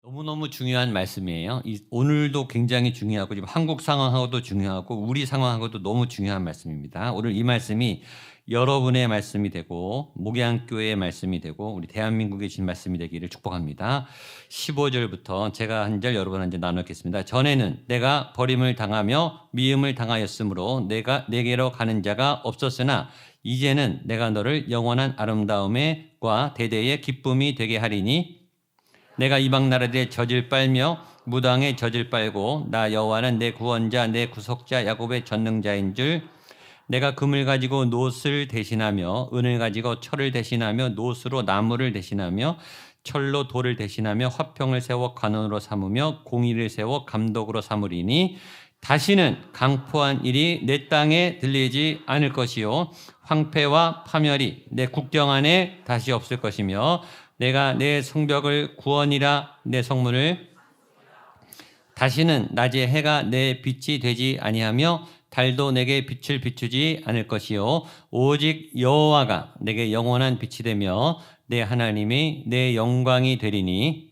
너무너무 중요한 말씀이에요. 오늘도 굉장히 중요하고 지금 한국 상황하고도 중요하고 우리 상황하고도 너무 중요한 말씀입니다. 오늘 이 말씀이 여러분의 말씀이 되고 목양교회의 말씀이 되고 우리 대한민국에 주신 말씀이 되기를 축복합니다. 15절부터 제가 한 절 여러분 한 절 나누겠습니다. 전에는 내가 버림을 당하며 미움을 당하였으므로 내게로 가는 자가 없었으나 이제는 내가 너를 영원한 아름다움과 대대의 기쁨이 되게 하리니 내가 이방 나라들의 젖을 빨며 무당의 젖을 빨고 나 여호와는 내 구원자 내 구속자 야곱의 전능자인 줄 내가 금을 가지고 놋을 대신하며 은을 가지고 철을 대신하며 놋으로 나무를 대신하며 철로 돌을 대신하며 화평을 세워 관원으로 삼으며 공의를 세워 감독으로 삼으리니 다시는 강포한 일이 내 땅에 들리지 않을 것이요 황폐와 파멸이 내 국경 안에 다시 없을 것이며 내가 내 성벽을 구원이라 내 성문을 다시는 낮에 해가 내 빛이 되지 아니하며 달도 내게 빛을 비추지 않을 것이요 오직 여호와가 내게 영원한 빛이 되며 내 하나님이 내 영광이 되리니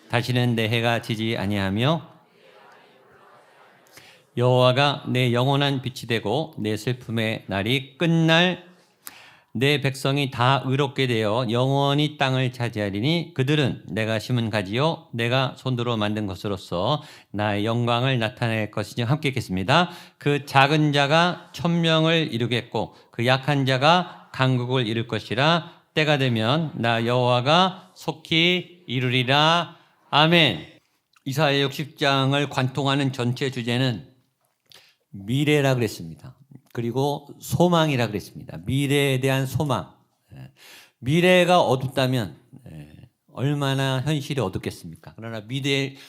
다시는 내 해가 지지 아니하며 여호와가 내 영원한 빛이 되고 내 슬픔의 날이 끝날 내 백성이 다 의롭게 되어 영원히 땅을 차지하리니 그들은 내가 심은 가지요 내가 손으로 만든 것으로서 나의 영광을 나타낼 것이니 함께 읽겠습니다. 그 작은 자가 천명을 이루겠고 그 약한 자가 강국을 이룰 것이라 때가 되면 나 여호와가 속히 이루리라. 아멘. 이사야 60장을 관통하는 전체 주제는 미래라 그랬습니다. 그리고 소망이라 그랬습니다. 미래에 대한 소망. 미래가 어둡다면 얼마나 현실이 어둡겠습니까? 그러나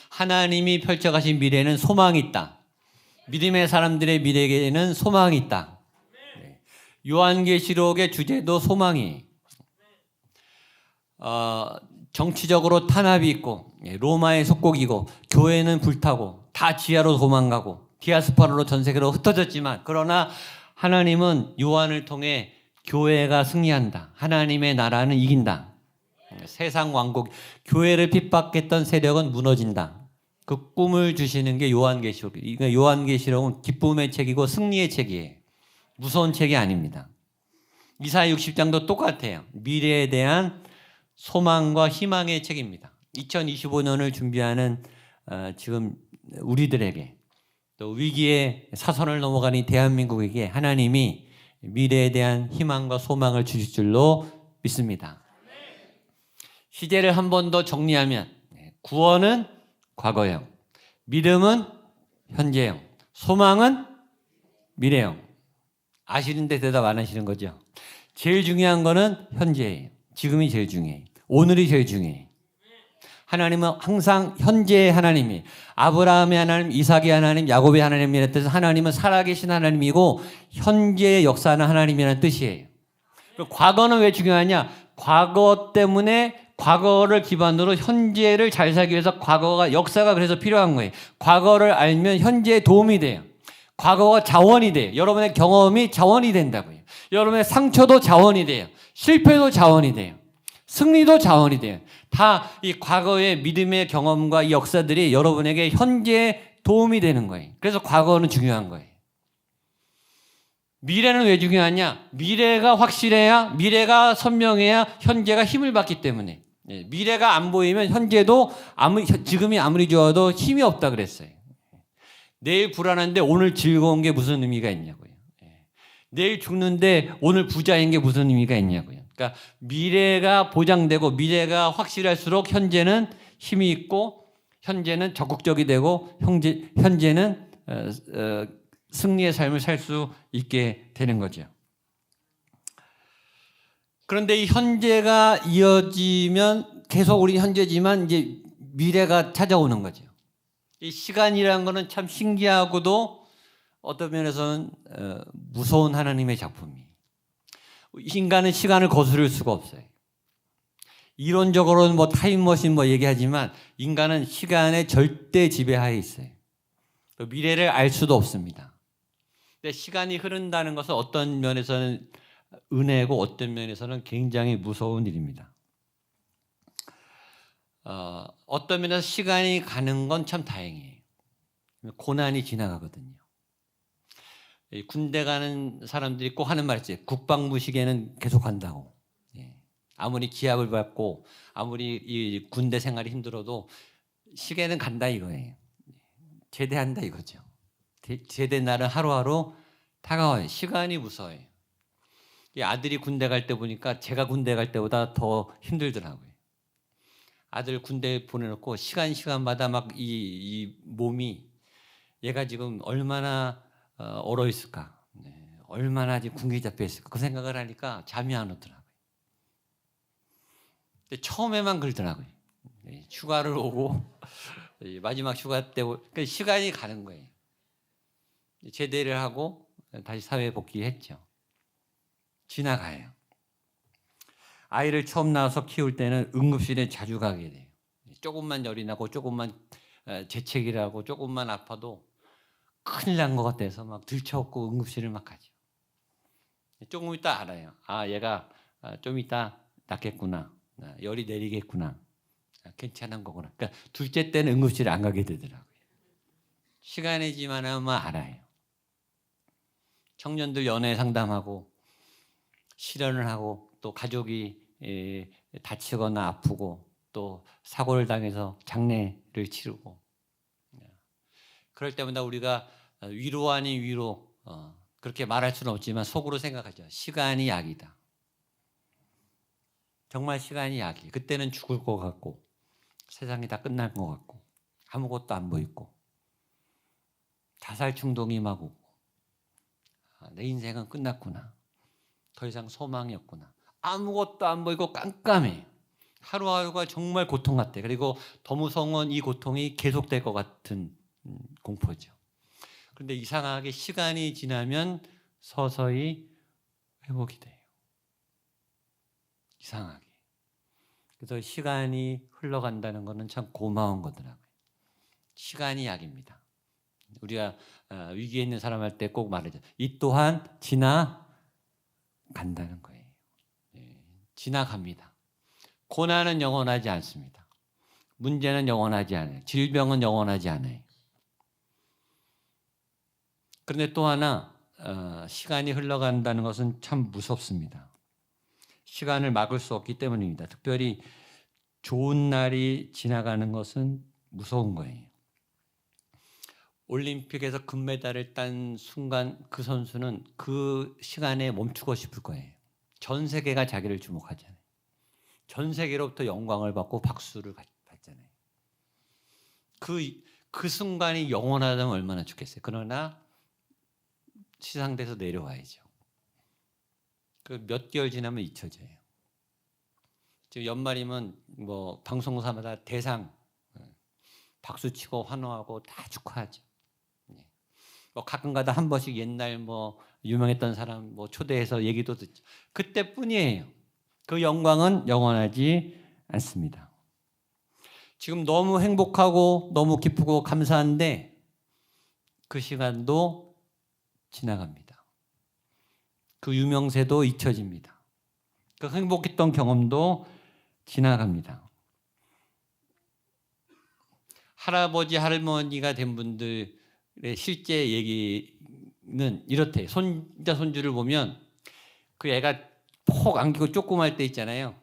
하나님이 펼쳐가신 미래에는 소망이 있다. 믿음의 사람들의 미래에는 소망이 있다. 요한계시록의 주제도 소망이. 정치적으로 탄압이 있고 로마의 속국이고 교회는 불타고 다 지하로 도망가고 디아스포라로 전 세계로 흩어졌지만 그러나 하나님은 요한을 통해 교회가 승리한다. 하나님의 나라는 이긴다. 세상 왕국, 교회를 핍박했던 세력은 무너진다. 그 꿈을 주시는 게 요한계시록. 그러니까 요한계시록은 기쁨의 책이고 승리의 책이에요. 무서운 책이 아닙니다. 이사야 60장도 똑같아요. 미래에 대한 소망과 희망의 책입니다. 2025년을 준비하는 지금 우리들에게 또 위기의 사선을 넘어가는 대한민국에게 하나님이 미래에 대한 희망과 소망을 주실 줄로 믿습니다. 시제를 한 번 더 정리하면 구원은 과거형, 믿음은 현재형, 소망은 미래형. 아시는데 대답 안 하시는 거죠? 제일 중요한 거는 현재예요. 지금이 제일 중요해요. 오늘이 제일 중요해요. 하나님은 항상 현재의 하나님이 아브라함의 하나님, 이삭의 하나님, 야곱의 하나님이라는 뜻은 하나님은 살아계신 하나님이고 현재의 역사하는 하나님이라는 뜻이에요. 과거는 왜 중요하냐? 과거 때문에 과거를 기반으로 현재를 잘 살기 위해서 역사가 그래서 필요한 거예요. 과거를 알면 현재에 도움이 돼요. 과거가 자원이 돼요. 여러분의 경험이 자원이 된다고요. 여러분의 상처도 자원이 돼요. 실패도 자원이 돼요. 승리도 자원이 돼요. 다 이 과거의 믿음의 경험과 이 역사들이 여러분에게 현재에 도움이 되는 거예요. 그래서 과거는 중요한 거예요. 미래는 왜 중요하냐? 미래가 확실해야, 미래가 선명해야 현재가 힘을 받기 때문에. 미래가 안 보이면 현재도 지금이 아무리 좋아도 힘이 없다 그랬어요. 내일 불안한데 오늘 즐거운 게 무슨 의미가 있냐고요. 내일 죽는데 오늘 부자인 게 무슨 의미가 있냐고요. 그러니까 미래가 보장되고 미래가 확실할수록 현재는 힘이 있고 현재는 적극적이 되고 현재는 승리의 삶을 살 수 있게 되는 거죠. 그런데 이 현재가 이어지면 계속 우리 현재지만 이제 미래가 찾아오는 거죠. 이 시간이라는 거는 참 신기하고도 어떤 면에서는 무서운 하나님의 작품이에요. 인간은 시간을 거스를 수가 없어요. 이론적으로는 타임머신 얘기하지만 인간은 시간의 절대 지배하에 있어요. 미래를 알 수도 없습니다. 근데 시간이 흐른다는 것은 어떤 면에서는 은혜고 어떤 면에서는 굉장히 무서운 일입니다. 어떤 면에서 시간이 가는 건 참 다행이에요. 고난이 지나가거든요. 군대 가는 사람들이 꼭 하는 말 있어요. 국방부 시계는 계속 간다고. 예. 아무리 기합을 받고 아무리 이 군대 생활이 힘들어도 시계는 간다 이거예요. 제대한다 이거죠. 제대 날은 하루하루 다가와요. 시간이 무서워요. 아들이 군대 갈 때 보니까 제가 군대 갈 때보다 더 힘들더라고요. 아들 군대 보내놓고 시간마다 막 이 몸이 얘가 지금 얼마나 얼어 있을까, 얼마나 지금 군기 잡혀 있을까 그 생각을 하니까 잠이 안 오더라고요. 근데 처음에만 그러더라고요. 휴가를 오고 마지막 휴가 때 그러니까 시간이 가는 거예요. 제대를 하고 다시 사회에 복귀했죠. 지나가요. 아이를 처음 낳아서 키울 때는 응급실에 자주 가게 돼요. 조금만 열이 나고 조금만 재채기를 조금만 아파도 큰일 난 것 같아서 막 들쳐업고 응급실을 막 가죠. 조금 있다 알아요. 아, 얘가 좀 있다 낫겠구나. 열이 내리겠구나. 괜찮은 거구나. 그러니까 둘째 때는 응급실에 안 가게 되더라고요. 시간이 지나면 알아요. 청년들 연애 상담하고 실현을 하고 또 가족이 다치거나 아프고 또 사고를 당해서 장례를 치르고 그럴 때마다 우리가 위로 아닌 위로 그렇게 말할 수는 없지만 속으로 생각하죠. 시간이 약이다. 정말 시간이 약이. 그때는 죽을 것 같고 세상이 다 끝날 것 같고 아무것도 안 보이고 자살 충동이 막 오고 내 인생은 끝났구나. 더 이상 소망이 없구나. 아무것도 안 보이고 깜깜해. 하루하루가 정말 고통 같아. 그리고 더 무서운 건 이 고통이 계속될 것 같은 공포죠. 그런데 이상하게 시간이 지나면 서서히 회복이 돼요. 이상하게. 그래서 시간이 흘러간다는 것은 참 고마운 거더라고요. 시간이 약입니다. 우리가 위기에 있는 사람 할 때 꼭 말하죠. 이 또한 지나간다는 거예요. 지나갑니다. 고난은 영원하지 않습니다. 문제는 영원하지 않아요. 질병은 영원하지 않아요. 그런데 또 하나 시간이 흘러간다는 것은 참 무섭습니다. 시간을 막을 수 없기 때문입니다. 특별히 좋은 날이 지나가는 것은 무서운 거예요. 올림픽에서 금메달을 딴 순간 그 선수는 그 시간에 멈추고 싶을 거예요. 전 세계가 자기를 주목하잖아요. 전 세계로부터 영광을 받고 박수를 받잖아요. 그 순간이 영원하다면 얼마나 좋겠어요. 그러나 시상대에서 내려와야죠. 그 몇 개월 지나면 잊혀져요. 지금 연말이면 뭐 방송사마다 대상 박수치고 환호하고 다 축하하죠. 뭐 가끔가다 한 번씩 옛날 뭐 유명했던 사람 뭐 초대해서 얘기도 듣죠. 그때뿐이에요. 그 영광은 영원하지 않습니다. 지금 너무 행복하고 너무 기쁘고 감사한데 그 시간도 지나갑니다. 그 유명세도 잊혀집니다. 그 행복했던 경험도 지나갑니다. 할아버지 할머니가 된 분들의 실제 얘기는 이렇대요. 손자 손주를 보면 그 애가 폭 안기고 조그만 때 있잖아요.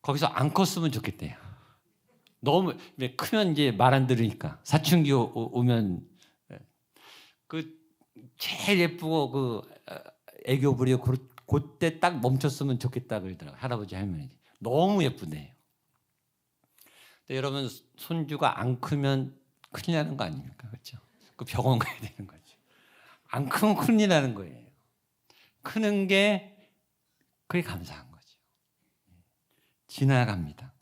거기서 안 컸으면 좋겠대요. 너무 크면 이제 말 안 들으니까 사춘기 오면 그 제일 예쁘고 그 애교 부리고 그때 딱 멈췄으면 좋겠다 그러더라고요. 할아버지 할머니 너무 예쁘네요. 근데 여러분 손주가 안 크면 큰일 나는 거 아닙니까? 그렇죠? 그 병원 가야 되는 거죠. 안 크면 큰일 나는 거예요. 크는 게 그게 감사한 거죠. 지나갑니다.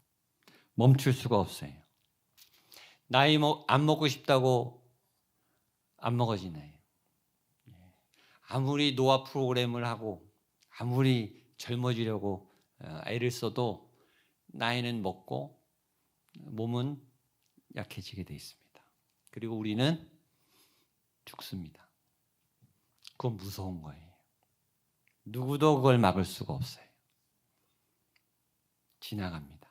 멈출 수가 없어요. 나이 안 먹고 싶다고 안 먹어지나요? 아무리 노화 프로그램을 하고 아무리 젊어지려고 애를 써도 나이는 먹고 몸은 약해지게 돼 있습니다. 그리고 우리는 죽습니다. 그건 무서운 거예요. 누구도 그걸 막을 수가 없어요. 지나갑니다.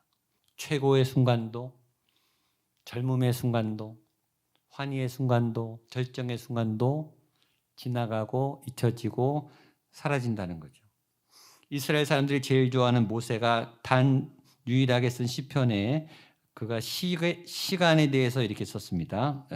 최고의 순간도 젊음의 순간도, 환희의 순간도, 절정의 순간도 지나가고 잊혀지고 사라진다는 거죠. 이스라엘 사람들이 제일 좋아하는 모세가 단 유일하게 쓴 시편에 그가 시간에 대해서 이렇게 썼습니다.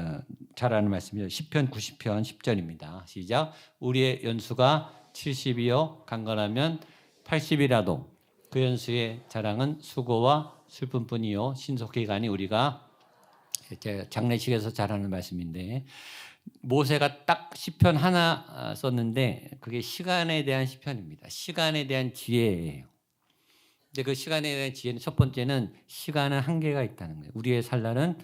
잘 아는 말씀이죠. 시편 90편 10절입니다. 시작. 우리의 연수가 70이요 강건하면 80이라도 그 연수의 자랑은 수고와 슬픔뿐이요 신속히가 아니 우리가 장례식에서 잘하는 말씀인데 모세가 딱 시편 하나 썼는데 그게 시간에 대한 시편입니다. 시간에 대한 지혜예요. 근데 그 시간에 대한 지혜는 첫 번째는 시간은 한계가 있다는 거예요. 우리의 살날은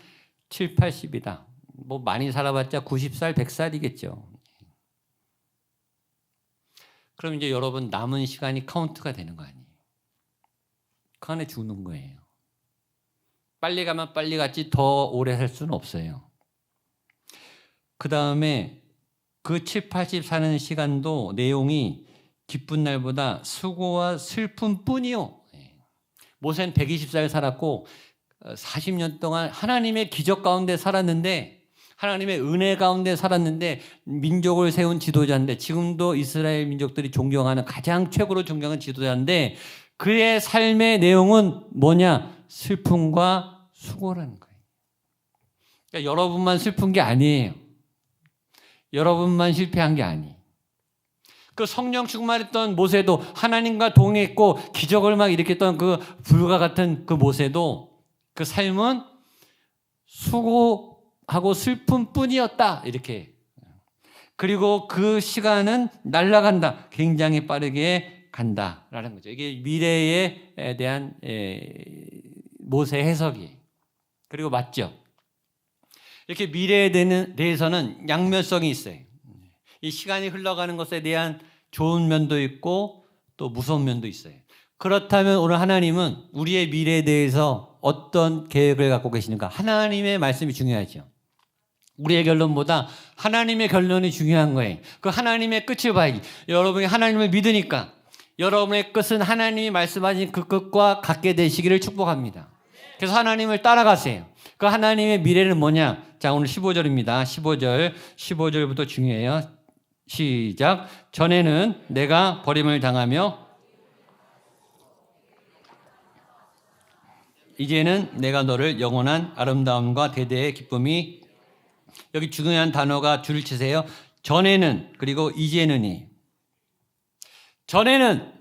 7, 80이다. 뭐 많이 살아봤자 90살, 100살이겠죠. 그럼 이제 여러분 남은 시간이 카운트가 되는 거 아니에요. 그 안에 죽는 거예요. 빨리 가면 빨리 갔지 더 오래 살 수는 없어요. 그 다음에 그 7, 80 사는 시간도 내용이 기쁜 날보다 수고와 슬픔뿐이요. 모세는 120살 살았고 40년 동안 하나님의 기적 가운데 살았는데 하나님의 은혜 가운데 살았는데 민족을 세운 지도자인데 지금도 이스라엘 민족들이 존경하는 가장 최고로 존경하는 지도자인데 그의 삶의 내용은 뭐냐? 슬픔과 수고라는 거예요. 그러니까 여러분만 슬픈 게 아니에요. 여러분만 실패한 게 아니에요. 그 성령 충만했던 모세도 하나님과 동행했고 기적을 막 일으켰던 그 불과 같은 그 모세도 그 삶은 수고하고 슬픔뿐이었다. 이렇게. 그리고 그 시간은 날아간다. 굉장히 빠르게 간다라는 거죠. 이게 미래에 대한 모세 해석이에요. 그리고 맞죠. 이렇게 미래에 대해서는 양면성이 있어요. 이 시간이 흘러가는 것에 대한 좋은 면도 있고 또 무서운 면도 있어요. 그렇다면 오늘 하나님은 우리의 미래에 대해서 어떤 계획을 갖고 계시는가? 하나님의 말씀이 중요하죠. 우리의 결론보다 하나님의 결론이 중요한 거예요. 그 하나님의 끝을 봐야지. 여러분이 하나님을 믿으니까 여러분의 끝은 하나님이 말씀하신 그 끝과 같게 되시기를 축복합니다. 그래서 하나님을 따라가세요. 그 하나님의 미래는 뭐냐? 자, 오늘 15절입니다. 15절부터 중요해요. 시작. 전에는 내가 버림을 당하며 이제는 내가 너를 영원한 아름다움과 대대의 기쁨이 여기 중요한 단어가 줄을 치세요. 전에는 그리고 이제는이 전에는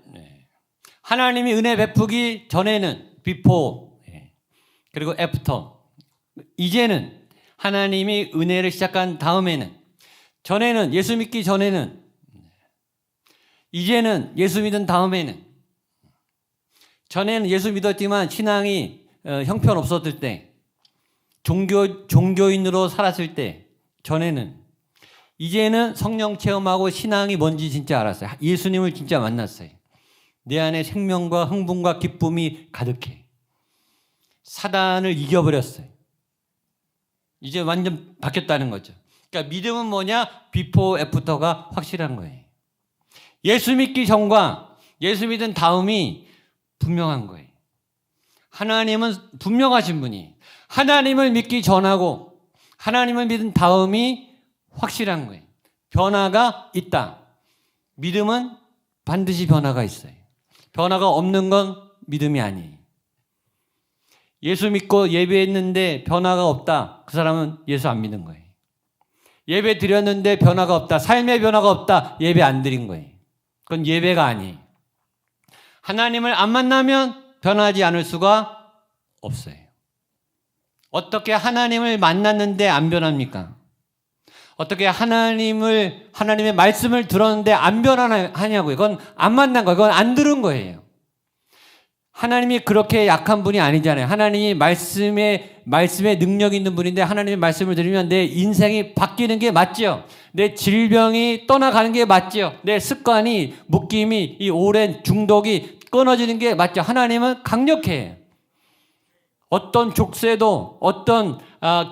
하나님이 은혜 베푸기 전에는 before 그리고 after 이제는 하나님이 은혜를 시작한 다음에는 전에는 예수 믿기 전에는 이제는 예수 믿은 다음에는 전에는 예수 믿었지만 신앙이 형편없었을 때 종교인으로 살았을 때 전에는 이제는 성령 체험하고 신앙이 뭔지 진짜 알았어요. 예수님을 진짜 만났어요. 내 안에 생명과 흥분과 기쁨이 가득해. 사단을 이겨버렸어요. 이제 완전 바뀌었다는 거죠. 그러니까 믿음은 뭐냐? 비포 애프터가 확실한 거예요. 예수 믿기 전과 예수 믿은 다음이 분명한 거예요. 하나님은 분명하신 분이 하나님을 믿기 전하고 하나님을 믿은 다음이 확실한 거예요. 변화가 있다. 믿음은 반드시 변화가 있어요. 변화가 없는 건 믿음이 아니에요. 예수 믿고 예배했는데 변화가 없다. 그 사람은 예수 안 믿는 거예요. 예배 드렸는데 변화가 없다. 삶의 변화가 없다. 예배 안 드린 거예요. 그건 예배가 아니에요. 하나님을 안 만나면 변하지 않을 수가 없어요. 어떻게 하나님을 만났는데 안 변합니까? 어떻게 하나님의 말씀을 들었는데 안 변하냐고요. 그건 안 만난 거예요. 그건 안 들은 거예요. 하나님이 그렇게 약한 분이 아니잖아요. 하나님이 말씀에 능력 있는 분인데 하나님의 말씀을 들으면 내 인생이 바뀌는 게 맞죠. 내 질병이 떠나가는 게 맞죠. 내 습관이, 묶임이, 이 오랜 중독이 끊어지는 게 맞죠. 하나님은 강력해요. 어떤 족쇄도 어떤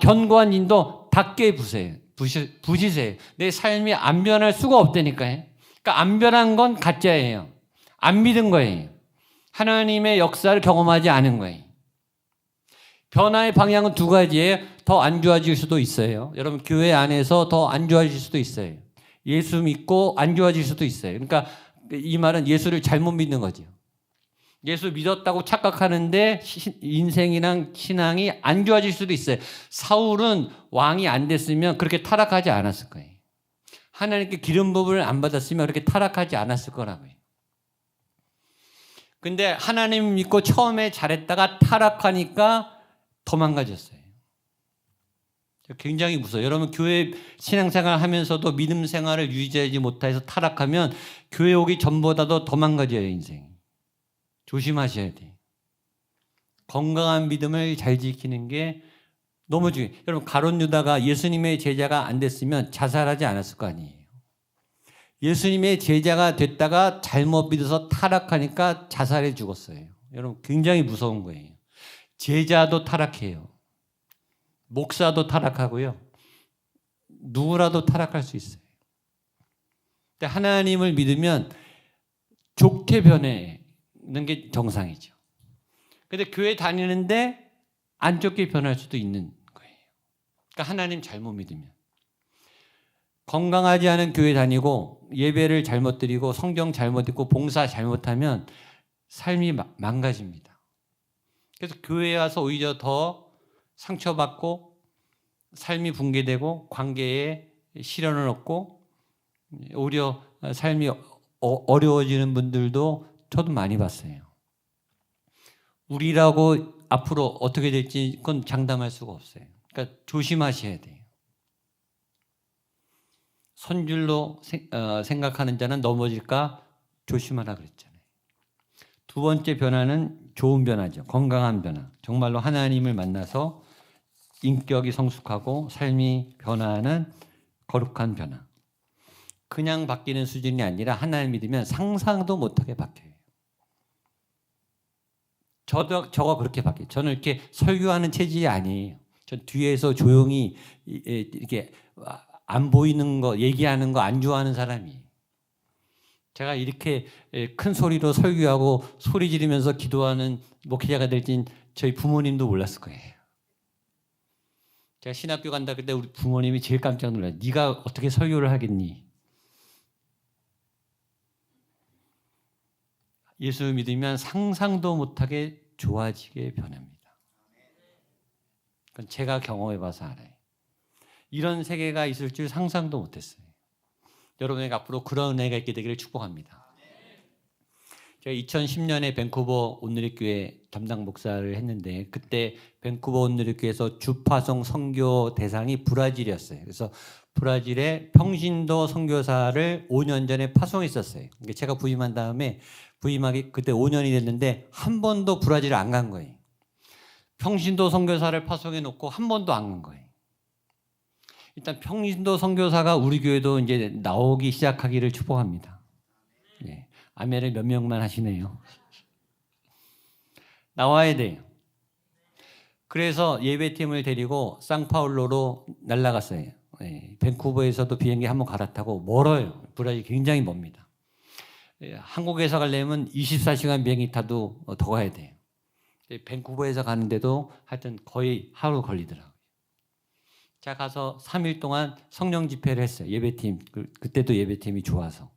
견고한 인도 닿게 부시세요. 내 삶이 안 변할 수가 없다니까요. 그러니까 안 변한 건 가짜예요. 안 믿은 거예요. 하나님의 역사를 경험하지 않은 거예요. 변화의 방향은 두 가지예요. 더 안 좋아질 수도 있어요. 여러분 교회 안에서 더 안 좋아질 수도 있어요. 예수 믿고 안 좋아질 수도 있어요. 그러니까 이 말은 예수를 잘못 믿는 거죠. 예수 믿었다고 착각하는데 인생이랑 신앙이 안 좋아질 수도 있어요. 사울은 왕이 안 됐으면 그렇게 타락하지 않았을 거예요. 하나님께 기름 부음을 안 받았으면 그렇게 타락하지 않았을 거라고요. 근데 하나님 믿고 처음에 잘했다가 타락하니까 더 망가졌어요. 굉장히 무서워요. 여러분 교회 신앙생활 하면서도 믿음 생활을 유지하지 못해서 타락하면 교회 오기 전보다도 더 망가져요, 인생이. 조심하셔야 돼요. 건강한 믿음을 잘 지키는 게 너무 중요해요. 여러분 가룟 유다가 예수님의 제자가 안 됐으면 자살하지 않았을 거 아니에요. 예수님의 제자가 됐다가 잘못 믿어서 타락하니까 자살해 죽었어요. 여러분 굉장히 무서운 거예요. 제자도 타락해요. 목사도 타락하고요. 누구라도 타락할 수 있어요. 근데 하나님을 믿으면 좋게 변하는 게 정상이죠. 근데 교회 다니는데 안 좋게 변할 수도 있는 거예요. 그러니까 하나님 잘못 믿으면. 건강하지 않은 교회 다니고 예배를 잘못 드리고 성경 잘못 읽고 봉사 잘못하면 삶이 망가집니다. 그래서 교회에 와서 오히려 더 상처받고 삶이 붕괴되고 관계에 시련을 얻고 오히려 삶이 어려워지는 분들도 저도 많이 봤어요. 우리라고 앞으로 어떻게 될지 그건 장담할 수가 없어요. 그러니까 조심하셔야 돼요. 선줄로 생각하는 자는 넘어질까 조심하라 그랬잖아요. 두 번째 변화는 좋은 변화죠. 건강한 변화. 정말로 하나님을 만나서 인격이 성숙하고 삶이 변화하는 거룩한 변화. 그냥 바뀌는 수준이 아니라 하나님 믿으면 상상도 못하게 바뀌어요. 저가 그렇게 바뀌어요. 저는 이렇게 설교하는 체질이 아니에요. 전 뒤에서 조용히 이렇게 안 보이는 거, 얘기하는 거 안 좋아하는 사람이에요. 제가 이렇게 큰 소리로 설교하고 소리 지르면서 기도하는 목회자가 될진 저희 부모님도 몰랐을 거예요. 제가 신학교 간다 그때 우리 부모님이 제일 깜짝 놀라요. 네가 어떻게 설교를 하겠니? 예수 믿으면 상상도 못하게 좋아지게 변합니다. 그건 제가 경험해봐서 알아요. 이런 세계가 있을 줄 상상도 못했어요. 여러분에게 앞으로 그런 은혜가 있게 되기를 축복합니다. 제가 2010년에 밴쿠버 온누리교회 담당 목사를 했는데 그때 밴쿠버 온누리교회에서 주파송 선교 대상이 브라질이었어요. 그래서 브라질에 평신도 선교사를 5년 전에 파송했었어요. 제가 부임한 다음에 부임하기 그때 5년이 됐는데 한 번도 브라질을 안 간 거예요. 평신도 선교사를 파송해 놓고 한 번도 안 간 거예요. 일단 평신도 선교사가 우리 교회도 이제 나오기 시작하기를 축복합니다. 네. 아멘을 몇 명만 하시네요. 나와야 돼요. 그래서 예배팀을 데리고 상파울로로 날아갔어요. 네. 밴쿠버에서도 비행기 한번 갈아타고 멀어요. 브라질 굉장히 멉니다. 네. 한국에서 가려면 24시간 비행기 타도 더 가야 돼요. 밴쿠버에서 가는데도 하여튼 거의 하루 걸리더라고요. 제가 가서 3일 동안 성령 집회를 했어요. 예배팀. 그때도 예배팀이 좋아서.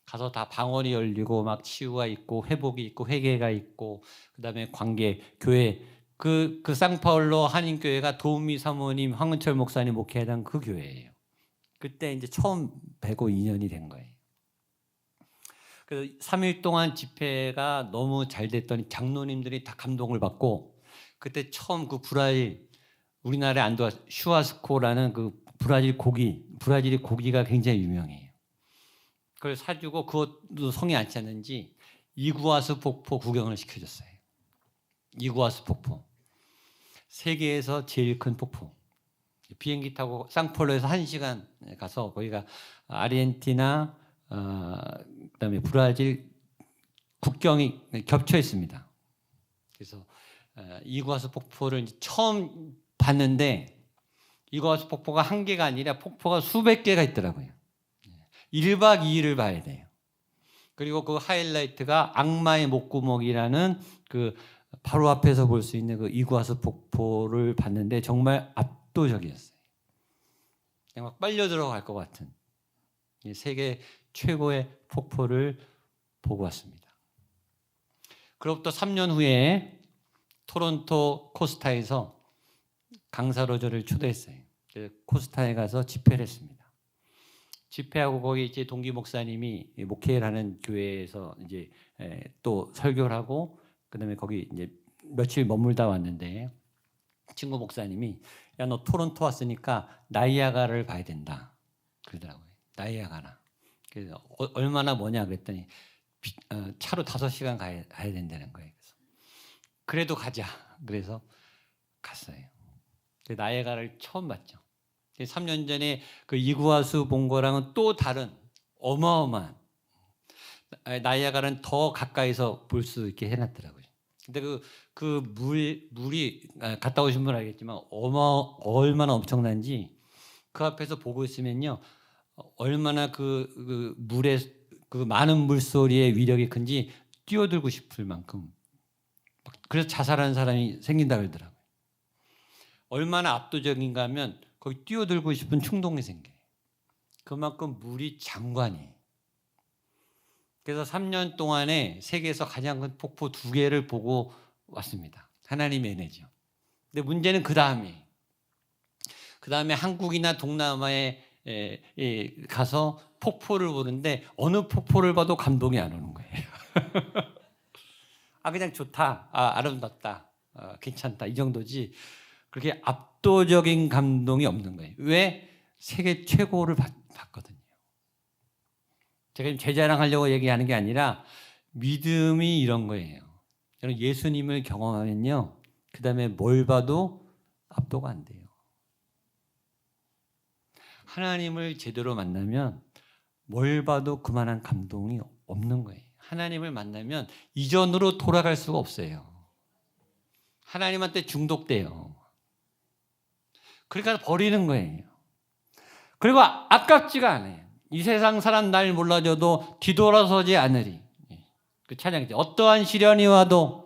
가서 다 방언이 열리고 막 치유가 있고 회복이 있고 회개가 있고 그다음에 관계 교회 그 상파울로 한인교회가 도우미 사모님 황은철 목사님 목회하던 그 교회예요. 그때 이제 처음 뵈고 2년이 된 거예요. 그래서 3일 동안 집회가 너무 잘 됐더니 장로님들이 다 감동을 받고 그때 처음 그 브라질 우리나라에 안 들어와 슈아스코라는 그 브라질이 고기가 굉장히 유명해요. 그걸 사주고 그것도 성이 안 찼는지 이구아스 폭포 구경을 시켜줬어요. 이구아스 폭포. 세계에서 제일 큰 폭포. 비행기 타고 상폴로에서 1시간 가서 거기가 아르헨티나 그다음에 브라질 국경이 겹쳐 있습니다. 그래서 이구아스 폭포를 처음 봤는데 이구아스 폭포가 한 개가 아니라 폭포가 수백 개가 있더라고요. 1박 2일을 봐야 돼요. 그리고 그 하이라이트가 악마의 목구멍이라는 그 바로 앞에서 볼 수 있는 그 이구아수 폭포를 봤는데 정말 압도적이었어요. 그냥 막 빨려 들어갈 것 같은 세계 최고의 폭포를 보고 왔습니다. 그로부터 3년 후에 토론토 코스타에서 강사로 저를 초대했어요. 코스타에 가서 집회를 했습니다. 집회하고 거기 이제 동기 목사님이 목회를 하는 교회에서 이제 또 설교를 하고 그다음에 거기 이제 며칠 머물다 왔는데 친구 목사님이 야, 너 토론토 왔으니까 나이아가라를 봐야 된다 그러더라고요. 나이아가라. 그래서 얼마나 뭐냐 그랬더니 차로 5시간 가야 된다는 거예요. 그래도 가자. 그래서 갔어요. 나이아가라를 처음 봤죠. 3년 전에 그 이구아수 본 거랑은 또 다른 어마어마한 나이아가라는 더 가까이서 볼 수 있게 해놨더라고요. 근데 그 물이 갔다 오신 분 알겠지만 얼마나 엄청난지 그 앞에서 보고 있으면요 얼마나 그 물의 그 많은 물소리의 위력이 큰지 뛰어들고 싶을 만큼 그래서 자살하는 사람이 생긴다 그러더라고요. 얼마나 압도적인가 하면 거기 뛰어들고 싶은 충동이 생겨요. 그만큼 물이 장관이에요. 그래서 3년 동안에 세계에서 가장 큰 폭포 2개를 보고 왔습니다. 하나님의 은혜죠. 근데 문제는 그 다음에 한국이나 동남아에 가서 폭포를 보는데 어느 폭포를 봐도 감동이 안 오는 거예요. 그냥 좋다, 아름답다, 괜찮다 이 정도지 그렇게 압도적인 감동이 없는 거예요. 왜? 세계 최고를 봤거든요. 제가 지금 제 자랑하려고 얘기하는 게 아니라 믿음이 이런 거예요. 여러분 예수님을 경험하면요, 그 다음에 뭘 봐도 압도가 안 돼요. 하나님을 제대로 만나면 뭘 봐도 그만한 감동이 없는 거예요. 하나님을 만나면 이전으로 돌아갈 수가 없어요. 하나님한테 중독돼요. 그러니까 버리는 거예요. 그리고 아깝지가 않아요. 이 세상 사람 날 몰라줘도 뒤돌아서지 않으리. 그 찬양이죠. 어떠한 시련이 와도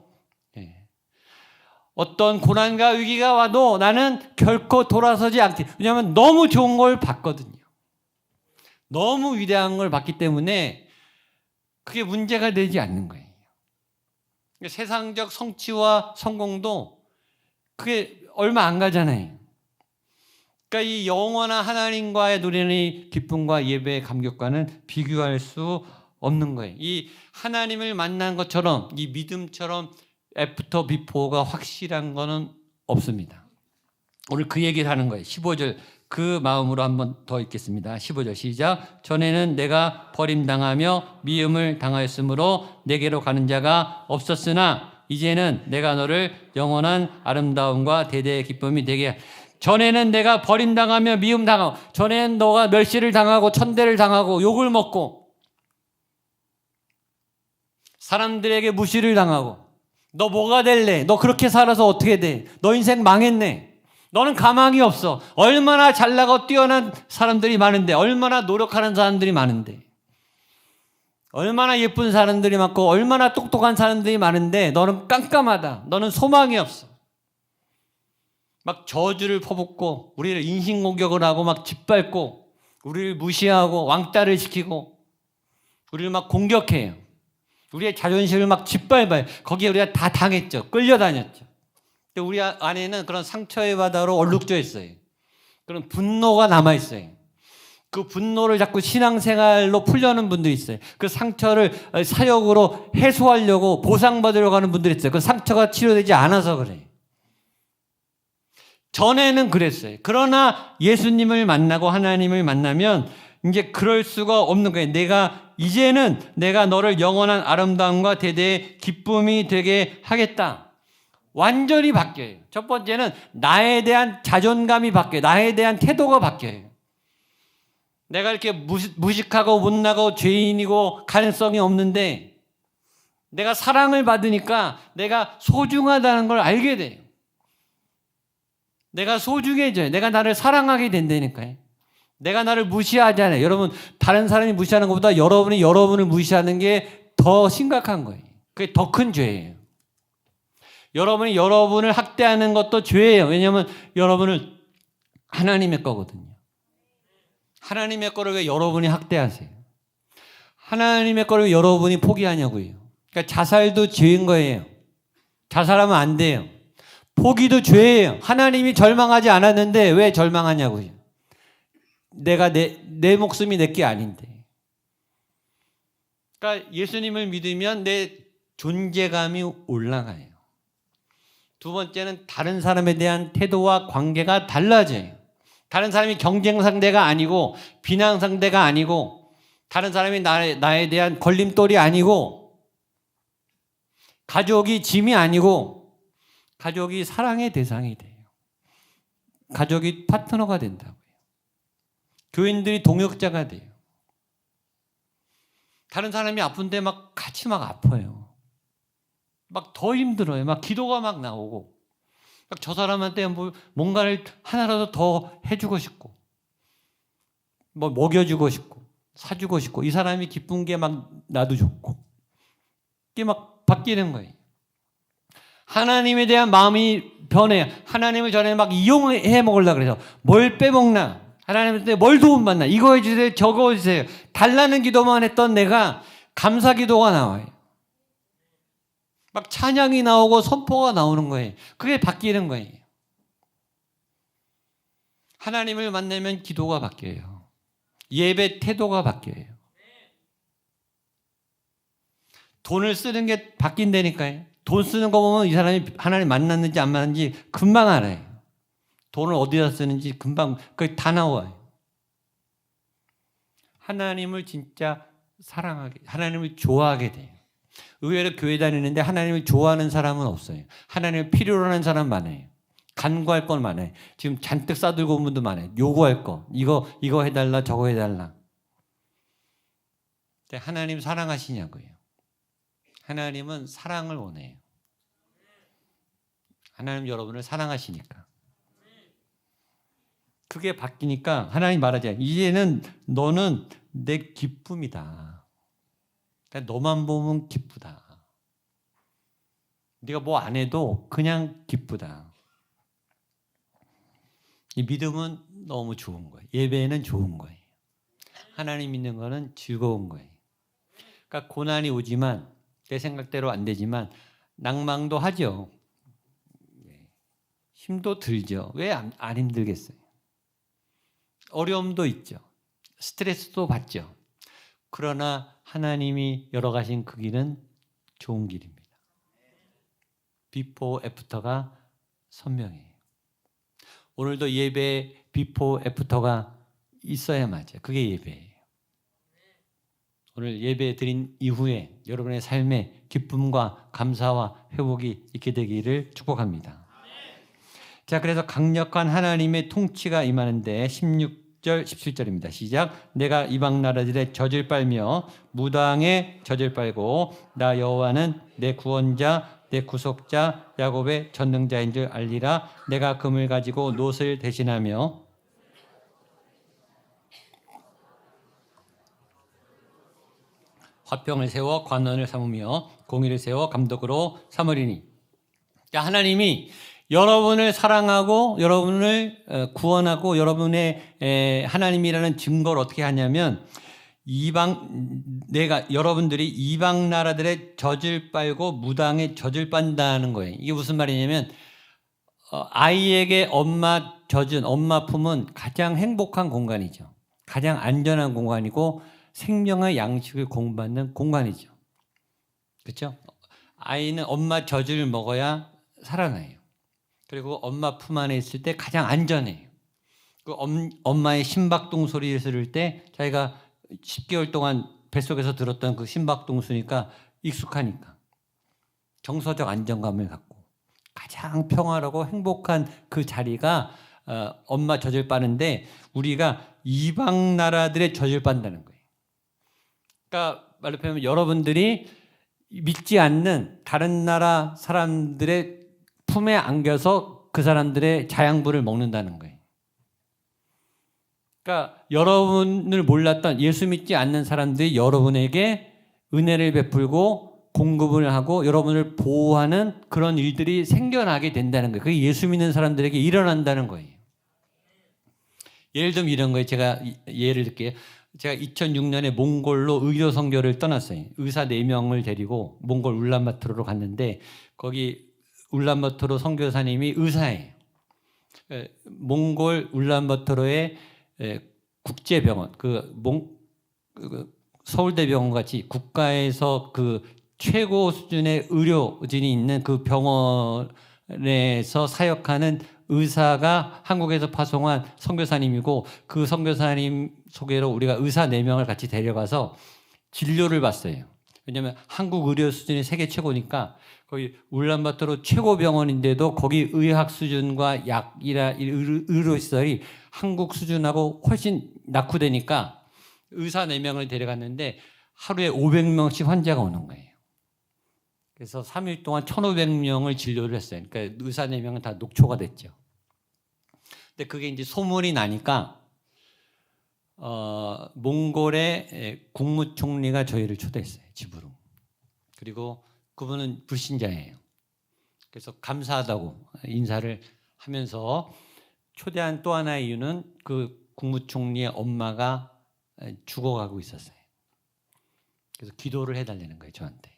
어떤 고난과 위기가 와도 나는 결코 돌아서지 않기. 왜냐하면 너무 좋은 걸 봤거든요. 너무 위대한 걸 봤기 때문에 그게 문제가 되지 않는 거예요. 세상적 성취와 성공도 그게 얼마 안 가잖아요. 그러니까 이 영원한 하나님과의 누리는 이 기쁨과 예배의 감격과는 비교할 수 없는 거예요. 이 하나님을 만난 것처럼 이 믿음처럼 애프터 비포가 확실한 거는 없습니다. 오늘 그 얘기를 하는 거예요. 15절 그 마음으로 한번 더 읽겠습니다. 15절 시작. 전에는 내가 버림당하며 미움을 당하였으므로 내게로 가는 자가 없었으나 이제는 내가 너를 영원한 아름다움과 대대의 기쁨이 되게. 전에는 내가 버림당하며 미움당하고, 전에는 너가 멸시를 당하고 천대를 당하고 욕을 먹고 사람들에게 무시를 당하고 너 뭐가 될래? 너 그렇게 살아서 어떻게 돼? 너 인생 망했네. 너는 가망이 없어. 얼마나 잘나고 뛰어난 사람들이 많은데, 얼마나 노력하는 사람들이 많은데, 얼마나 예쁜 사람들이 많고 얼마나 똑똑한 사람들이 많은데 너는 깜깜하다. 너는 소망이 없어. 막 저주를 퍼붓고 우리를 인신공격을 하고 막 짓밟고 우리를 무시하고 왕따를 시키고 우리를 막 공격해요. 우리의 자존심을 막 짓밟아요. 거기에 우리가 다 당했죠. 끌려다녔죠. 우리 안에는 그런 상처의 바다로 얼룩져 있어요. 그런 분노가 남아있어요. 그 분노를 자꾸 신앙생활로 풀려는 분들이 있어요. 그 상처를 사역으로 해소하려고 보상받으려고 하는 분들이 있어요. 그 상처가 치료되지 않아서 그래요. 전에는 그랬어요. 그러나 예수님을 만나고 하나님을 만나면 이제 그럴 수가 없는 거예요. 이제는 내가 너를 영원한 아름다움과 대대의 기쁨이 되게 하겠다. 완전히 바뀌어요. 첫 번째는 나에 대한 자존감이 바뀌어요. 나에 대한 태도가 바뀌어요. 내가 이렇게 무식하고 못나고 죄인이고 가능성이 없는데 내가 사랑을 받으니까 내가 소중하다는 걸 알게 돼요. 내가 소중해져요. 내가 나를 사랑하게 된다니까요. 내가 나를 무시하잖아요. 여러분, 다른 사람이 무시하는 것보다 여러분이 여러분을 무시하는 게 더 심각한 거예요. 그게 더 큰 죄예요. 여러분이 여러분을 학대하는 것도 죄예요. 왜냐하면 여러분은 하나님의 거거든요. 하나님의 거를 왜 여러분이 학대하세요? 하나님의 거를 왜 여러분이 포기하냐고요. 그러니까 자살도 죄인 거예요. 자살하면 안 돼요. 포기도 죄예요. 하나님이 절망하지 않았는데 왜 절망하냐고요. 내가 내 목숨이 내 게 아닌데. 그러니까 예수님을 믿으면 내 존재감이 올라가요. 두 번째는 다른 사람에 대한 태도와 관계가 달라져요. 다른 사람이 경쟁 상대가 아니고 비난 상대가 아니고 다른 사람이 나에 대한 걸림돌이 아니고 가족이 짐이 아니고 가족이 사랑의 대상이 돼요. 가족이 파트너가 된다고요. 교인들이 동역자가 돼요. 다른 사람이 아픈데 막 같이 막 아파요. 막 더 힘들어요. 막 기도가 막 나오고 막 저 사람한테 뭔가를 하나라도 더 해주고 싶고 뭐 먹여주고 싶고 사주고 싶고 이 사람이 기쁜 게 막 나도 좋고 이게 막 바뀌는 거예요. 하나님에 대한 마음이 변해요. 하나님을 전에 막 이용해 먹으려고 그래서 뭘 빼먹나 하나님한테 뭘 도움받나 이거 해주세요 저거 해주세요 달라는 기도만 했던 내가 감사 기도가 나와요. 막 찬양이 나오고 선포가 나오는 거예요. 그게 바뀌는 거예요. 하나님을 만나면 기도가 바뀌어요. 예배 태도가 바뀌어요. 돈을 쓰는 게 바뀐다니까요. 돈 쓰는 거 보면 이 사람이 하나님 만났는지 안 만났는지 금방 알아요. 돈을 어디다 쓰는지 금방 그게 다 나와요. 하나님을 진짜 사랑하게, 하나님을 좋아하게 돼요. 의외로 교회 다니는데 하나님을 좋아하는 사람은 없어요. 하나님을 필요로 하는 사람 많아요. 간구할 건 많아요. 지금 잔뜩 싸들고 온 분도 많아요. 요구할 거. 이거 해달라 저거 해달라. 근데 하나님 사랑하시냐고요. 하나님은 사랑을 원해요. 하나님 여러분을 사랑하시니까. 그게 바뀌니까 하나님 말하지 이제는 너는 내 기쁨이다. 그러니까 너만 보면 기쁘다. 네가 뭐 안 해도 그냥 기쁘다. 이 믿음은 너무 좋은 거예요. 예배는 좋은 거예요. 하나님 믿는 거는 즐거운 거예요. 그러니까 고난이 오지만 내 생각대로 안 되지만 낭망도 하죠. 힘도 들죠. 왜 안 힘들겠어요? 어려움도 있죠. 스트레스도 받죠. 그러나 하나님이 열어가신 그 길은 좋은 길입니다. 비포 애프터가 선명해요. 오늘도 예배 비포 애프터가 있어야 맞아요. 그게 예배예요. 오늘 예배 드린 이후에 여러분의 삶에 기쁨과 감사와 회복이 있게 되기를 축복합니다. 자, 그래서 강력한 하나님의 통치가 임하는데 16절, 17절입니다. 시작. 내가 이방 나라들의 젖을 빨며 무당의 젖을 빨고 나 여호와는 내 구원자, 내 구속자, 야곱의 전능자인 줄 알리라. 내가 금을 가지고 놋을 대신하며 화평을 세워 관원을 삼으며 공의를 세워 감독으로 삼으리니. 자, 하나님이 여러분을 사랑하고 여러분을 구원하고 여러분의 하나님이라는 증거를 어떻게 하냐면 여러분들이 이방 나라들의 젖을 빨고 무당의 젖을 빤다는 거예요. 이게 무슨 말이냐면 아이에게 엄마 젖은 엄마 품은 가장 행복한 공간이죠. 가장 안전한 공간이고 생명의 양식을 공부받는 공간이죠. 그렇죠? 아이는 엄마 젖을 먹어야 살아나요. 그리고 엄마 품 안에 있을 때 가장 안전해요. 그 엄마의 심박동 소리를 들을 때 자기가 10개월 동안 뱃속에서 들었던 그 심박동 소리가 익숙하니까 정서적 안정감을 갖고 가장 평화롭고 행복한 그 자리가 엄마 젖을 빠는데 우리가 이방 나라들의 젖을 빤다는 거예요. 그러니까 말로 표현하면 여러분들이 믿지 않는 다른 나라 사람들의 품에 안겨서 그 사람들의 자양분을 먹는다는 거예요. 그러니까 여러분을 몰랐던 예수 믿지 않는 사람들이 여러분에게 은혜를 베풀고 공급을 하고 여러분을 보호하는 그런 일들이 생겨나게 된다는 거예요. 그게 예수 믿는 사람들에게 일어난다는 거예요. 예를 들면 이런 거예요. 제가 예를 들게요. 제가 2006년에 몽골로 의료 선교를 떠났어요. 의사 4명을 데리고 몽골 울란바토르로 갔는데 거기 울란바토르 선교사님이 의사예요. 몽골 울란바토르의 국제병원, 서울대병원 같이 국가에서 그 최고 수준의 의료진이 있는 그 병원에서 사역하는 의사가 한국에서 파송한 선교사님이고 그 선교사님 소개로 우리가 의사 4명을 같이 데려가서 진료를 받어요. 왜냐하면 한국 의료 수준이 세계 최고니까 거기 울란바토르 최고 병원인데도 거기 의학 수준과 약이나 의료시설이 한국 수준하고 훨씬 낙후되니까 의사 4명을 데려갔는데 하루에 500명씩 환자가 오는 거예요. 그래서 3일 동안 1,500명을 진료를 했어요. 그러니까 의사 4명은 다 녹초가 됐죠. 근데 그게 이제 소문이 나니까 몽골의 국무총리가 저희를 초대했어요. 집으로. 그리고 그분은 불신자예요. 그래서 감사하다고 인사를 하면서 초대한 또 하나의 이유는 그 국무총리의 엄마가 죽어가고 있었어요. 그래서 기도를 해달라는 거예요, 저한테.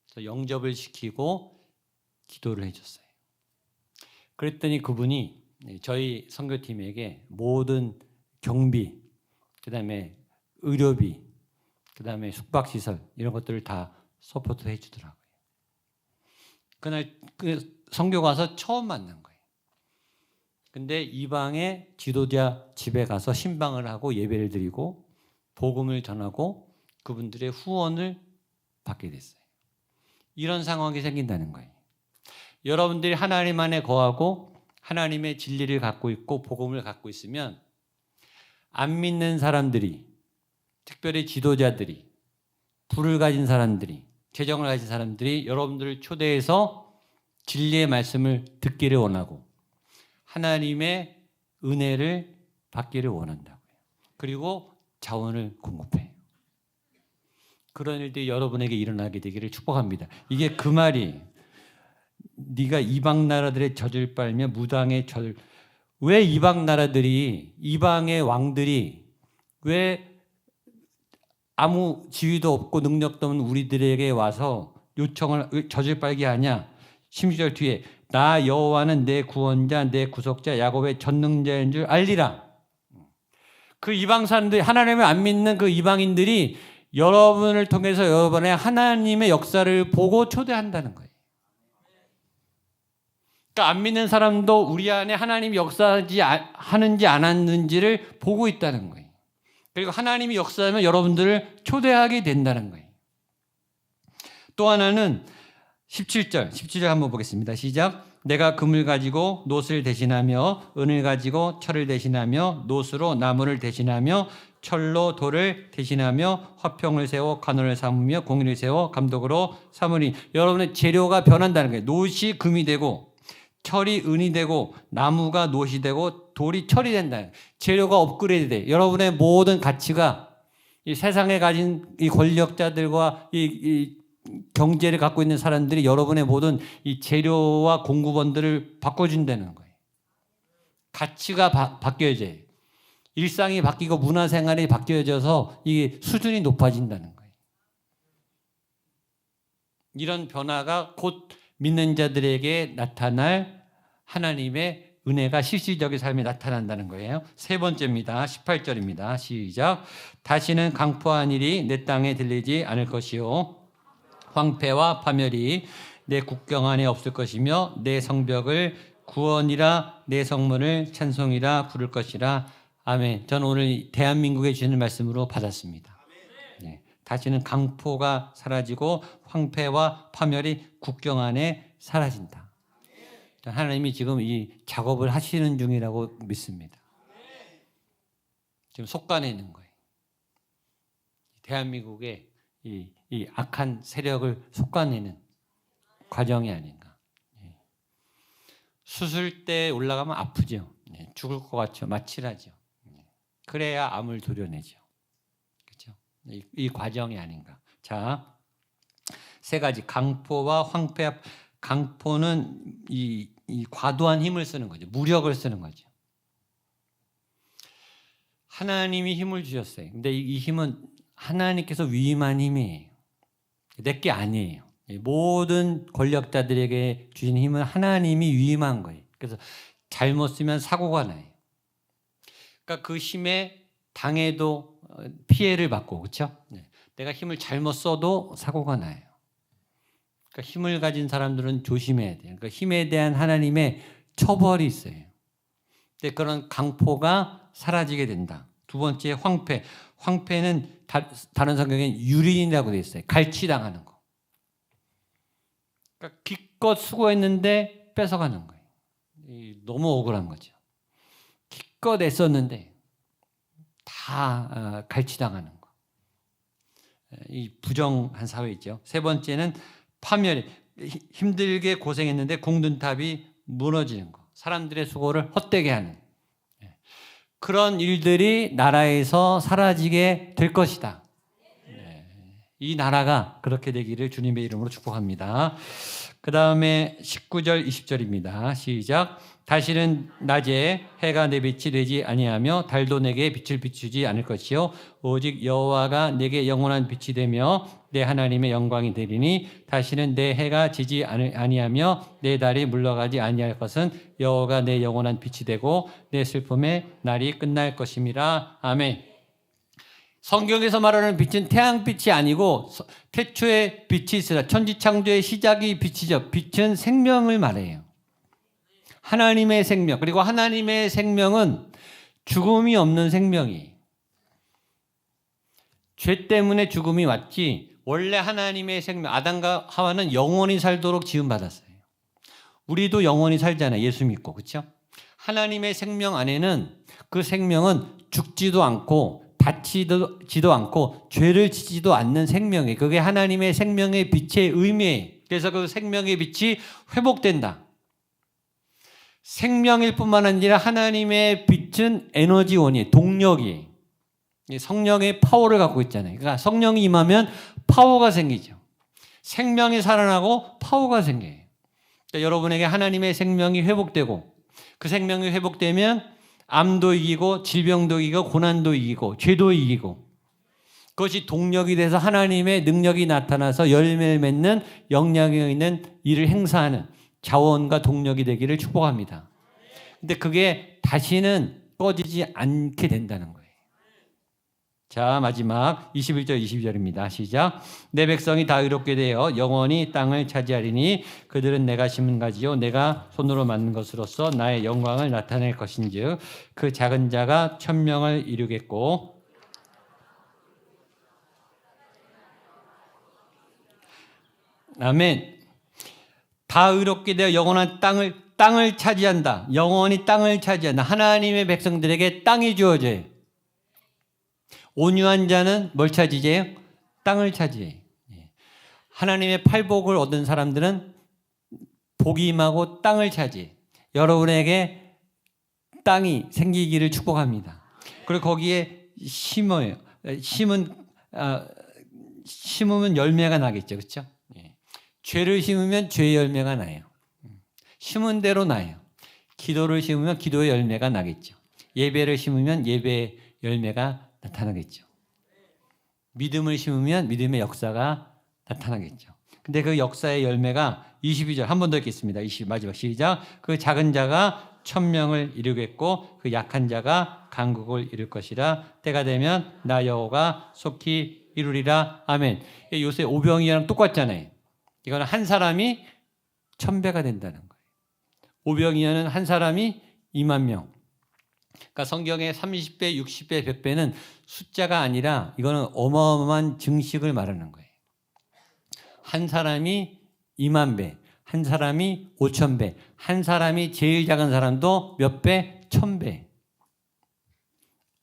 그래서 영접을 시키고 기도를 해줬어요. 그랬더니 그분이 저희 선교팀에게 모든 경비, 그다음에 의료비, 그다음에 숙박시설 이런 것들을 다 서포트 해주더라고요. 그날 그 선교 가서 처음 만난 거예요. 근데 이방의 지도자 집에 가서 신방을 하고 예배를 드리고 복음을 전하고 그분들의 후원을 받게 됐어요. 이런 상황이 생긴다는 거예요. 여러분들이 하나님 안에 거하고 하나님의 진리를 갖고 있고 복음을 갖고 있으면 안 믿는 사람들이, 특별히 지도자들이, 부를 가진 사람들이, 재정을 가진 사람들이 여러분들을 초대해서 진리의 말씀을 듣기를 원하고 하나님의 은혜를 받기를 원한다고요. 그리고 자원을 공급해요. 그런 일들이 여러분에게 일어나게 되기를 축복합니다. 이게 그 말이 네가 이방 나라들의 젖을 빨며 무당의 젖을, 왜 이방 나라들이, 이방의 왕들이 왜 아무 지위도 없고 능력도 없는 우리들에게 와서 요청을 젖을 빨게 하냐? 16절 뒤에 나 여호와는 내 구원자 내 구속자 야곱의 전능자인 줄 알리라. 그 이방 사람들이, 하나님을 안 믿는 그 이방인들이 여러분을 통해서 여러분의 하나님의 역사를 보고 초대한다는 거예요. 그러니까 안 믿는 사람도 우리 안에 하나님이 역사하는지 안 하는지를 보고 있다는 거예요. 그리고 하나님이 역사하면 여러분들을 초대하게 된다는 거예요. 또 하나는 17절 한번 보겠습니다. 시작. 내가 금을 가지고 놋을 대신하며 은을 가지고 철을 대신하며 놋으로 나무를 대신하며 철로 돌을 대신하며 화평을 세워 관원을 삼으며 공의를 세워 감독으로 삼으니. 여러분의 재료가 변한다는 거예요. 놋이 금이 되고 철이 은이 되고 나무가 놋이 되고 돌이 철이 된다. 재료가 업그레이드 돼. 여러분의 모든 가치가 이 세상에 가진 이 권력자들과 이 경제를 갖고 있는 사람들이 여러분의 모든 이 재료와 공급원들을 바꿔준다는 거예요. 가치가 바뀌어져요. 일상이 바뀌고 문화생활이 바뀌어져서 이 수준이 높아진다는 거예요. 이런 변화가 곧 믿는 자들에게 나타날 하나님의 은혜가 실질적인 삶에 나타난다는 거예요. 세 번째입니다. 18절입니다. 시작. 다시는 강포한 일이 내 땅에 들리지 않을 것이요 황폐와 파멸이 내 국경 안에 없을 것이며 내 성벽을 구원이라 내 성문을 찬송이라 부를 것이라. 아멘. 저는 오늘 대한민국에 주시는 말씀으로 받았습니다. 네. 다시는 강포가 사라지고 황폐와 파멸이 국경 안에 사라진다. 하나님이 지금 이 작업을 하시는 중이라고 믿습니다. 지금 솎아내는 거예요. 대한민국의 이 악한 세력을 솎아내는 과정이 아닌가. 수술대에 올라가면 아프죠. 죽을 것 같죠. 마취하죠. 그래야 암을 도려내죠. 그렇죠? 이 과정이 아닌가. 자, 세 가지 강포와 황폐. 강포는 이 과도한 힘을 쓰는 거죠. 무력을 쓰는 거죠. 하나님이 힘을 주셨어요. 근데 이 힘은 하나님께서 위임한 힘이에요. 내게 아니에요. 모든 권력자들에게 주신 힘은 하나님이 위임한 거예요. 그래서 잘못 쓰면 사고가 나요. 그러니까 그 힘에 당해도 피해를 받고, 그렇죠? 내가 힘을 잘못 써도 사고가 나요. 그러니까 힘을 가진 사람들은 조심해야 돼요. 그러니까 힘에 대한 하나님의 처벌이 있어요. 근데 그런 강포가 사라지게 된다. 두 번째, 황폐. 황폐는 다른 성경엔 유린이라고 되어 있어요. 갈취당하는 거. 그러니까 기껏 수고했는데 뺏어가는 거예요. 너무 억울한 거죠. 기껏 애썼는데 다 갈취당하는 거. 이 부정한 사회죠. 세 번째는 파멸. 힘들게 고생했는데 공든탑이 무너지는 거. 사람들의 수고를 헛되게 하는 그런 일들이 나라에서 사라지게 될 것이다. 이 나라가 그렇게 되기를 주님의 이름으로 축복합니다. 그 다음에 19절 20절입니다. 시작. 다시는 낮에 해가 내 빛이 되지 아니하며 달도 내게 빛을 비추지 않을 것이요 오직 여호와가 내게 영원한 빛이 되며 내 하나님의 영광이 되리니 다시는 내 해가 지지 아니하며 내 달이 물러가지 아니할 것은 여호와가 내 영원한 빛이 되고 내 슬픔의 날이 끝날 것임이라. 아멘. 성경에서 말하는 빛은 태양빛이 아니고 태초에 빛이 있으라. 천지창조의 시작이 빛이죠. 빛은 생명을 말해요. 하나님의 생명. 그리고 하나님의 생명은 죽음이 없는 생명이에요. 죄 때문에 죽음이 왔지 원래 하나님의 생명, 아담과 하와는 영원히 살도록 지음받았어요. 우리도 영원히 살잖아요. 예수 믿고. 그렇죠? 하나님의 생명 안에는 그 생명은 죽지도 않고 다치지도 않고 죄를 지지도 않는 생명이에요. 그게 하나님의 생명의 빛의 의미예요. 그래서 그 생명의 빛이 회복된다. 생명일 뿐만 아니라 하나님의 빛은 에너지원이에요. 동력이에요. 성령의 파워를 갖고 있잖아요. 그러니까 성령이 임하면 파워가 생기죠. 생명이 살아나고 파워가 생겨요. 그러니까 여러분에게 하나님의 생명이 회복되고 그 생명이 회복되면 암도 이기고 질병도 이기고 고난도 이기고 죄도 이기고 그것이 동력이 돼서 하나님의 능력이 나타나서 열매를 맺는 영향력 있는 일을 행사하는 자원과 동력이 되기를 축복합니다. 근데 그게 다시는 꺼지지 않게 된다는 거예요. 자, 마지막 21절 22절입니다. 시작. 내 백성이 다 의롭게 되어 영원히 땅을 차지하리니 그들은 내가 심은 가지요 내가 손으로 만든 것으로서 나의 영광을 나타낼 것인즉 그 작은 자가 천명을 이루겠고 아멘. 다 의롭게 되어 영원한 땅을 차지한다. 영원히 땅을 차지한다. 하나님의 백성들에게 땅이 주어져요. 온유한 자는 뭘 차지해요? 땅을 차지해요. 하나님의 팔복을 얻은 사람들은 복이 임하고 땅을 차지해요. 여러분에게 땅이 생기기를 축복합니다. 그리고 거기에 심어요. 심으면 열매가 나겠죠. 그렇죠? 죄를 심으면 죄의 열매가 나요. 심은 대로 나요. 기도를 심으면 기도의 열매가 나겠죠. 예배를 심으면 예배의 열매가 나타나겠죠. 믿음을 심으면 믿음의 역사가 나타나겠죠. 근데 그 역사의 열매가 22절 한 번 더 읽겠습니다. 마지막 시작. 그 작은 자가 천명을 이루겠고 그 약한 자가 강국을 이룰 것이라. 때가 되면 나 여호와가 속히 이루리라. 아멘. 요새 오병이랑 똑같잖아요. 이거는 한 사람이 1000배가 된다는 거예요. 오병이어는 한 사람이 2만 명. 그러니까 성경의 30배, 60배, 100배는 숫자가 아니라 이거는 어마어마한 증식을 말하는 거예요. 한 사람이 2만 배, 한 사람이 5,000배, 한 사람이 제일 작은 사람도 몇 배? 1000배.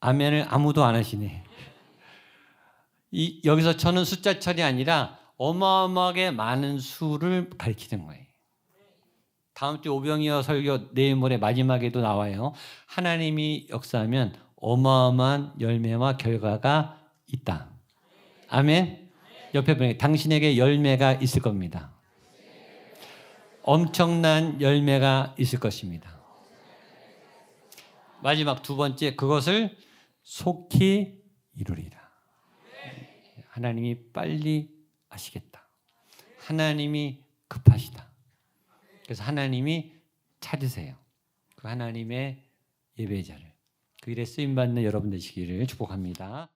아멘을 아무도 안 하시네. 여기서 저는 숫자철이 아니라 어마어마하게 많은 수를 가리키는 거예요. 다음 주 오병이어 설교 내일 모레 마지막에도 나와요. 하나님이 역사하면 어마어마한 열매와 결과가 있다. 아멘. 옆에 분에게 당신에게 열매가 있을 겁니다. 엄청난 열매가 있을 것입니다. 마지막 두 번째, 그것을 속히 이루리라. 하나님이 빨리 하시겠다. 하나님이 급하시다. 그래서 하나님이 찾으세요. 그 하나님의 예배자를. 그 일에 쓰임받는 여러분 되시기를 축복합니다.